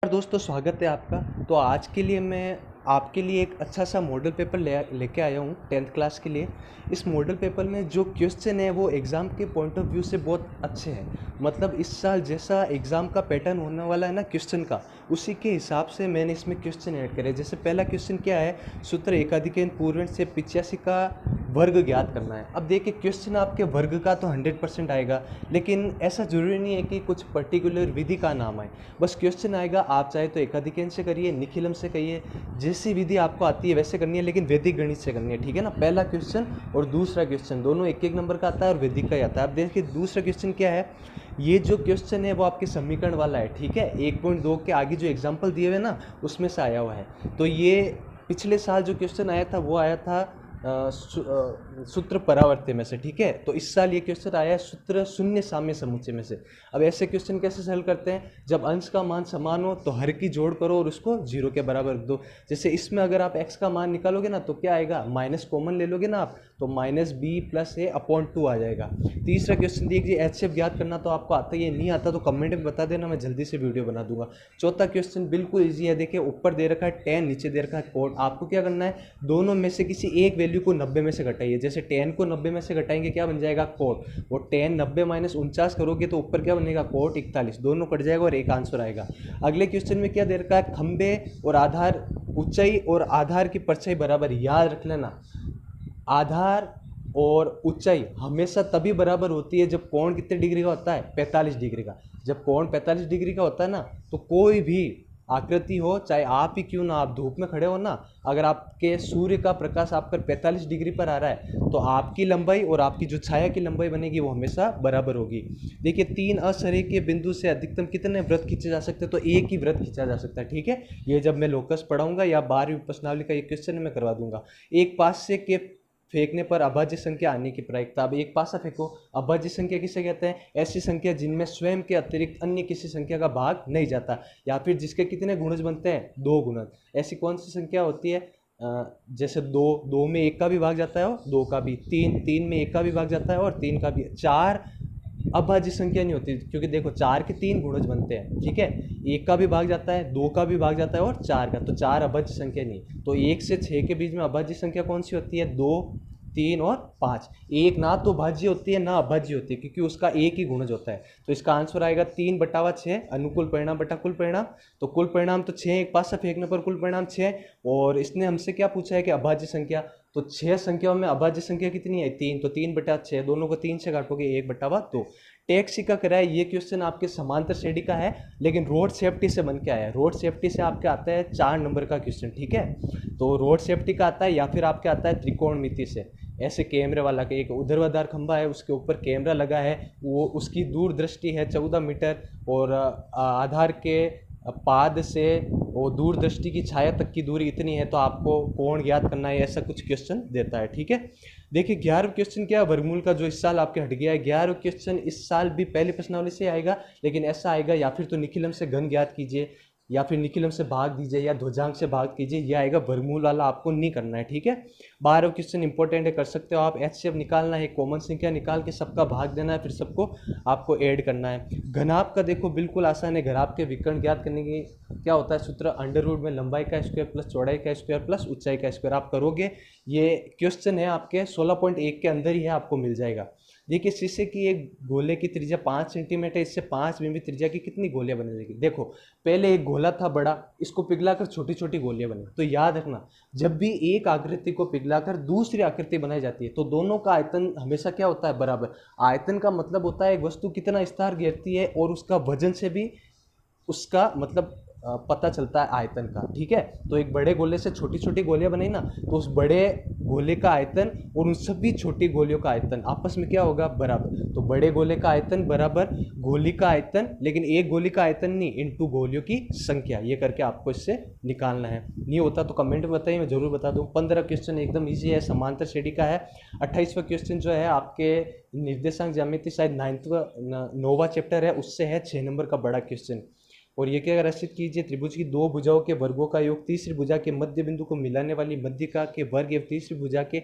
दोस्तों, स्वागत है आपका। तो आज के लिए मैं आपके लिए एक अच्छा सा मॉडल पेपर लेके आया हूँ 10th क्लास के लिए। इस मॉडल पेपर में जो क्वेश्चन है वो एग्ज़ाम के पॉइंट ऑफ व्यू से बहुत अच्छे हैं। मतलब इस साल जैसा एग्ज़ाम का पैटर्न होने वाला है ना क्वेश्चन का, उसी के हिसाब से मैंने इसमें क्वेश्चन ऐड करे। जैसे पहला क्वेश्चन क्या है, सूत्र एकाधिकन पूर्वण से 85 का वर्ग ज्ञात करना है। अब देखिए, क्वेश्चन आपके वर्ग का तो 100% आएगा, लेकिन ऐसा ज़रूरी नहीं है कि कुछ पर्टिकुलर विधि का नाम आए। बस क्वेश्चन आएगा, आप चाहे तो एकाधिकन से करिए, निखिलम से करिए, जैसी विधि आपको आती है वैसे करनी है, लेकिन वैदिक गणित से करनी है। ठीक है ना। पहला क्वेश्चन और दूसरा क्वेश्चन दोनों एक एक नंबर का आता है और वैदिक का ही आता है। अब देखिए दूसरा क्वेश्चन क्या है। ये जो क्वेश्चन है वो आपके समीकरण वाला है। ठीक है, 1.2 के आगे जो एग्जाम्पल दिए हुए ना उसमें से आया हुआ है। तो ये पिछले साल जो क्वेश्चन आया था वो आया था सूत्र परावर्त्य में से। ठीक है, तो इस साल ये क्वेश्चन आया है सूत्र शून्य साम्य समुच्चय में से। अब ऐसे क्वेश्चन कैसे हल करते हैं, जब अंश का मान समान हो तो हर की जोड़ करो और उसको 0 के बराबर रख दो। जैसे इसमें अगर आप x का मान निकालोगे ना तो क्या आएगा, माइनस कॉमन ले लोगे ना आप, तो माइनस बी प्लस ए अपॉन 2 आ जाएगा। तीसरा क्वेश्चन देखिए, एचसीएफ ज्ञात करना तो आपको आता ही है, नहीं आता तो कमेंट में बता देना, मैं जल्दी से वीडियो बना दूंगा। चौथा क्वेश्चन बिल्कुल ईजी है। देखिए ऊपर दे रखा है tan, नीचे दे रखा है cot। आपको क्या करना है, दोनों में से किसी एक वैल्यू को 90 में से घटाइए। जैसे tan को 90 में से घटाएंगे क्या बन जाएगा, cot। वो tan 90 माइनस 49 करोगे तो ऊपर क्या बनेगा, cot 41। दोनों कट जाएगा और एक आंसर आएगा। अगले क्वेश्चन में क्या दे रखा है, खंबे और आधार ऊंचाई और आधार की परछाई बराबर। याद रख लेना, आधार और ऊंचाई हमेशा तभी बराबर होती है जब कोण कितने डिग्री का होता है, 45 डिग्री का। जब कोण 45 डिग्री का होता है ना, तो कोई भी आकृति हो, चाहे आप ही क्यों ना, आप धूप में खड़े हो ना, अगर आपके सूर्य का प्रकाश आप पर 45 डिग्री पर आ रहा है तो आपकी लंबाई और आपकी जो छाया की लंबाई बनेगी वो हमेशा बराबर होगी। देखिए 3 असरेखीय बिंदु से अधिकतम कितने वृत्त खींचे जा सकते हैं, तो एक ही वृत्त खींचा जा सकता है। ठीक है, ये जब मैं लोकस पढ़ाऊंगा या 12वीं प्रश्नावली का ये क्वेश्चन मैं करवा दूंगा। एक पास से के फेंकने पर अभाज्य संख्या आने की प्रायिकता। अब एक पासा फेंको, अभाज्य संख्या किसे कहते हैं, ऐसी संख्या जिनमें स्वयं के अतिरिक्त अन्य किसी संख्या का भाग नहीं जाता, या फिर जिसके कितने गुणज बनते हैं, 2 गुणज। ऐसी कौन सी संख्या होती है, जैसे 2 में 1 का भी भाग जाता है और 2 का भी, 3 में 1 का भी भाग जाता है और 3 का भी। 4 अभाज्य संख्या नहीं होती, क्योंकि देखो 4 के 3 गुणज बनते हैं। ठीक है, 1 का भी भाग जाता है, 2 का भी भाग जाता है और 4 का, तो 4 अभाज्य संख्या नहीं। तो 1 से 6 के बीच में अभाज्य संख्या कौन सी होती है, 2, 3 और 5। एक ना तो भाज्य होती है ना अभाज्य होती है, क्योंकि उसका एक ही गुणज होता है। तो इसका आंसर आएगा 3/6, अनुकूल परिणाम बटा कुल परिणाम। तो कुल परिणाम तो 6, एक पास से फेंकने पर कुल परिणाम 6। और इसने हमसे क्या पूछा है कि अभाज्य संख्या, तो 6 संख्याओं में अभाज्य संख्या कितनी है, 3। तो 3/6, दोनों को 3 से काटोगे 1/2। टैक्सी का किराया, ये क्वेश्चन आपके समांतर श्रेणी का है, लेकिन रोड सेफ्टी से बन के आया है। रोड सेफ्टी से आपके आता है 4 नंबर का क्वेश्चन। ठीक है, तो रोड सेफ्टी का आता है, या फिर आपके आता है त्रिकोणमिति से। ऐसे कैमरे वाला के एक ऊर्ध्वाधर खंभा है, उसके ऊपर कैमरा लगा है, वो उसकी दूरदृष्टि है 14 मीटर, और आधार के पाद से वो दूरदृष्टि की छाया तक की दूरी इतनी है, तो आपको कोण ज्ञात करना है, ऐसा कुछ क्वेश्चन देता है। ठीक है, देखिए 11वां क्वेश्चन क्या है, वर्गमूल का, जो इस साल आपके हट गया है। 11वां क्वेश्चन इस साल भी पहली प्रश्नावली से आएगा, लेकिन ऐसा आएगा, या फिर तो निखिलम से घन ज्ञात कीजिए, या फिर निखिलम से भाग दीजिए, या ध्वजांक से भाग कीजिए। ये आएगा, वर्गमूल वाला आपको नहीं करना है। ठीक है, 12वां क्वेश्चन इंपॉर्टेंट है, कर सकते हो आप। एचसीएफ निकालना है, कॉमन संख्या निकाल के सबका भाग देना है, फिर सबको आपको ऐड करना है। घनाभ का देखो बिल्कुल आसान है। घनाभ के विकर्ण ज्ञात करने की क्या होता है सूत्र, अंडर रूट में लंबाई का स्क्वायर प्लस चौड़ाई का स्क्वायर प्लस ऊंचाई का स्क्वायर। आप करोगे, ये क्वेश्चन है आपके 16.1 के अंदर ही है, आपको मिल जाएगा। देखिए शीशे की एक गोले की त्रिज्या 5 सेंटीमीटर, इससे 5 बिंबी त्रिज्या की कितनी गोलियां बने जाएगी। देखो पहले एक गोला था बड़ा, इसको पिघलाकर छोटी छोटी गोलियां बनी। तो याद रखना, जब भी एक आकृति को पिघलाकर दूसरी आकृति बनाई जाती है तो दोनों का आयतन हमेशा क्या होता है, बराबर। आयतन का मतलब होता है एक वस्तु कितना विस्तार घेरती है, और उसका वजन से भी उसका मतलब पता चलता है आयतन का। ठीक है, तो एक बड़े गोले से छोटी छोटी गोलियां बनाई ना, तो उस बड़े गोले का आयतन और उन सभी छोटी गोलियों का आयतन आपस में क्या होगा, बराबर। तो बड़े गोले का आयतन बराबर गोली का आयतन, लेकिन एक गोली का आयतन नहीं, इनटू गोलियों की संख्या। ये करके आपको इससे निकालना है। नहीं होता तो कमेंट में बताइए, मैं जरूर बता दूं। 15 क्वेश्चन एकदम ईजी है, समांतर श्रेणी का है। 28वां क्वेश्चन जो है आपके निर्देशांक ज्यामिति, शायद 9वां चैप्टर है, उससे है 6 नंबर का बड़ा क्वेश्चन। और ये क्या रचित कीजिए, त्रिभुज की दो भुजाओं के वर्गों का योग, तीसरी भुजा के मध्य बिंदु को मिलाने वाली मध्यिका के वर्ग एवं तीसरी भुजा के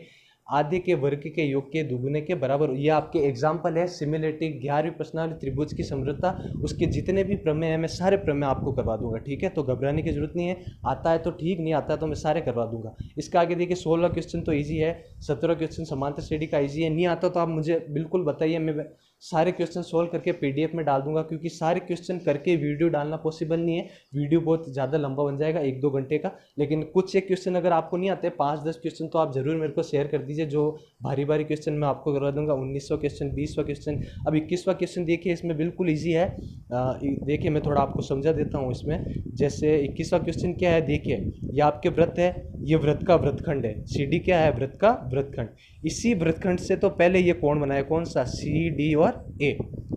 आधे के वर्ग के योग के दुगुने के बराबर। ये आपके एग्जाम्पल है सिमिलरिटी, 11वीं प्रश्नावली, त्रिभुज की समरूपता, उसके जितने भी प्रमेय हैं मैं सारे प्रमेय आपको करवा दूंगा, ठीक है। तो घबराने की जरूरत नहीं है, आता है तो ठीक, नहीं आता है तो मैं सारे करवा दूंगा। इसका आगे देखिए 16 क्वेश्चन तो ईजी है, 17 क्वेश्चन समांतर श्रेणी का ईजी है। नहीं आता तो आप मुझे बिल्कुल बताइए, मैं सारे क्वेश्चन सोल्व करके पीडीएफ में डाल दूंगा, क्योंकि सारे क्वेश्चन करके वीडियो डालना पॉसिबल नहीं है, वीडियो बहुत ज़्यादा लंबा बन जाएगा, 1-2 घंटे का। लेकिन कुछ एक क्वेश्चन अगर आपको नहीं आते, 5-10 क्वेश्चन, तो आप जरूर मेरे को शेयर कर दीजिए, जो भारी भारी क्वेश्चन मैं आपको करवा दूंगा। 1900 क्वेश्चन, 20वां क्वेश्चन, अब 21वां क्वेश्चन देखिए, इसमें बिल्कुल ईजी है। देखिए मैं थोड़ा आपको समझा देता हूँ इसमें। जैसे 21वां क्वेश्चन क्या है, देखिए ये आपके वृत्त है, ये वृत्त का वृत्तखंड है, सी डी क्या है, वृत्त का वृत्तखंड। इसी वृत्तखंड से तो पहले ये कोण बनाया, कौन सा, सी डी और ए,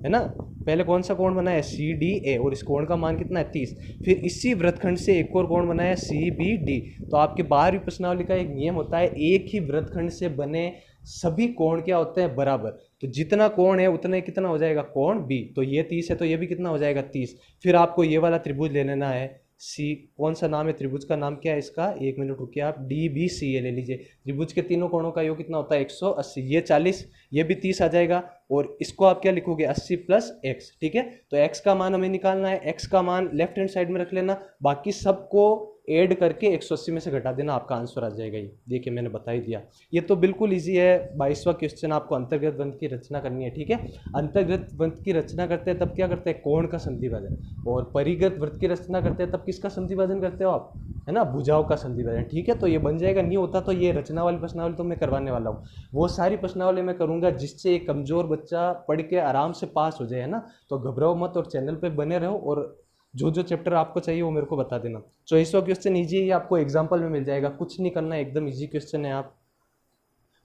है ना। पहले कौन सा कोण बनाया, सी डी ए, और इस कोण का मान कितना है, 30। फिर इसी वृत्तखंड से एक और कोण बनाया, सी बी डी। तो आपके 12वीं प्रश्नावली का एक नियम होता है, एक ही वृत्तखंड से बने सभी कोण क्या होते हैं, बराबर। तो जितना कोण है उतना कितना हो जाएगा, कोण बी। तो ये 30 है तो ये भी कितना हो जाएगा, 30। फिर आपको ये वाला त्रिभुज ले लेना है, सी, कौन सा नाम है त्रिभुज का, नाम क्या है इसका, 1 मिनट रुकिए आप, डी बी सी ए ले लीजिए। त्रिभुज के तीनों कोणों का योग कितना होता है, 180, ये 40, ये भी 30 आ जाएगा। और इसको आप क्या लिखोगे, 80 प्लस एक्स, ठीक है। तो एक्स का मान हमें निकालना है, एक्स का मान लेफ्ट हैंड साइड में रख लेना, बाकी सबको ऐड करके 180 में से घटा देना, आपका आंसर आ जाएगा। ये देखिए मैंने बता ही दिया, ये तो बिल्कुल इजी है। 22वां क्वेश्चन, आपको अंतर्गत वृत्त की रचना करनी है, ठीक है। अंतर्गत वृत्त की रचना करते हैं तब क्या करते हैं, कोण का संधिभाजन। और परिगत वृत्त की रचना करते हैं तब किसका संधिभाजन करते हो आप, है ना, भुजाओं का संधिभाजन, ठीक है। तो ये बन जाएगा, नहीं होता तो ये रचना वाली प्रश्नावली तो मैं करवाने वाला हूँ, वो सारी प्रश्नावली मैं करूंगा जिससे एक कमजोर बच्चा पढ़ के आराम से पास हो जाए, है ना। तो घबराओ मत और चैनल पे बने रहो, और जो जो चैप्टर आपको चाहिए वो मेरे को बता देना। 24वां क्वेश्चन ईजी है, आपको एग्जाम्पल में मिल जाएगा, कुछ नहीं करना है, एकदम ईजी क्वेश्चन है। आप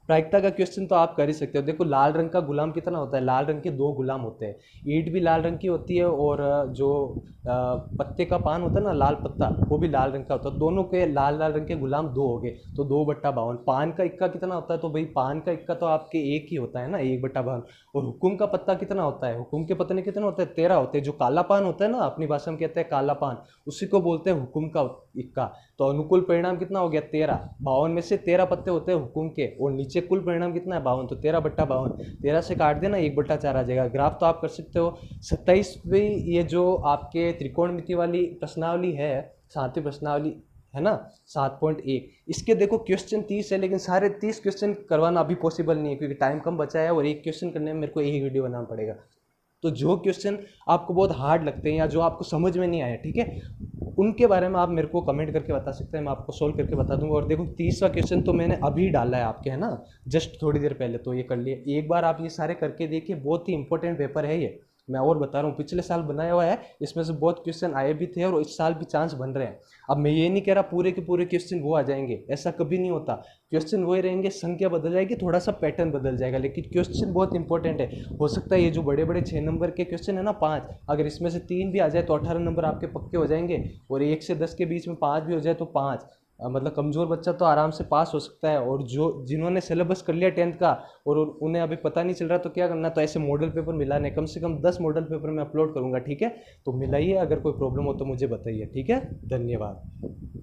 प्रायिकता का क्वेश्चन तो आप कर ही सकते हो। देखो लाल रंग का गुलाम कितना होता है, लाल रंग के 2 गुलाम होते हैं, ईंट भी लाल रंग की होती है, और जो पत्ते का पान होता है ना, लाल पत्ता, वो भी लाल रंग का होता है। दोनों के लाल लाल रंग के गुलाम 2 हो गए, तो 2/52। पान का इक्का कितना होता है, तो भाई पान का इक्का तो आपके 1 ही होता है ना, 1/52। और हुकुम का पत्ता कितना होता है, हुकुम के पत्ते कितने होते हैं, 13 होते हैं। जो काला पान होता है ना, अपनी भाषा में कहते हैं काला पान, उसी को बोलते हैं हुकुम का इक्का। तो अनुकूल परिणाम कितना हो गया, 13। 52 में से 13 पत्ते होते हैं हुकुम के, और नीचे कुल परिणाम कितना है, 52। तो 13/52, 13 से काट देना, 1/4 आ जाएगा। ग्राफ तो आप कर सकते हो। 27वीं ये जो आपके त्रिकोणमिति वाली प्रश्नावली है, 7वीं प्रश्नावली है ना, 7.1, इसके देखो क्वेश्चन 30 है, लेकिन सारे 30 क्वेश्चन करवाना अभी पॉसिबल नहीं है, क्योंकि टाइम कम बचा है, और एक क्वेश्चन करने में मेरे को एक वीडियो बनाना पड़ेगा। तो जो क्वेश्चन आपको बहुत हार्ड लगते हैं या जो आपको समझ में नहीं आया, ठीक है, उनके बारे में आप मेरे को कमेंट करके बता सकते हैं, मैं आपको सोल्व करके बता दूंगा। और देखो 30वां क्वेश्चन तो मैंने अभी डाला है आपके, है ना, जस्ट थोड़ी देर पहले, तो ये कर लिए एक बार आप, ये सारे करके देखिए, बहुत ही इंपॉर्टेंट पेपर है ये, मैं और बता रहा हूँ। पिछले साल बनाया हुआ है, इसमें से बहुत क्वेश्चन आए भी थे, और इस साल भी चांस बन रहे हैं। अब मैं ये नहीं कह रहा पूरे के पूरे क्वेश्चन वो आ जाएंगे, ऐसा कभी नहीं होता। क्वेश्चन वही रहेंगे, संख्या बदल जाएगी, थोड़ा सा पैटर्न बदल जाएगा, लेकिन क्वेश्चन बहुत इंपॉर्टेंट है। हो सकता है ये जो बड़े बड़े 6 नंबर के क्वेश्चन है ना, 5, अगर इसमें से 3 भी आ जाए तो 18 नंबर आपके पक्के हो जाएंगे, और 1 से 10 के बीच में 5 भी हो जाए तो 5, मतलब कमज़ोर बच्चा तो आराम से पास हो सकता है। और जो जिन्होंने सिलेबस कर लिया 10th का, और उन्हें अभी पता नहीं चल रहा, तो क्या करना, तो ऐसे मॉडल पेपर मिलाने, कम से कम 10 मॉडल पेपर मैं अपलोड करूँगा, ठीक है। तो मिलाइए, अगर कोई प्रॉब्लम हो तो मुझे बताइए, ठीक है। धन्यवाद।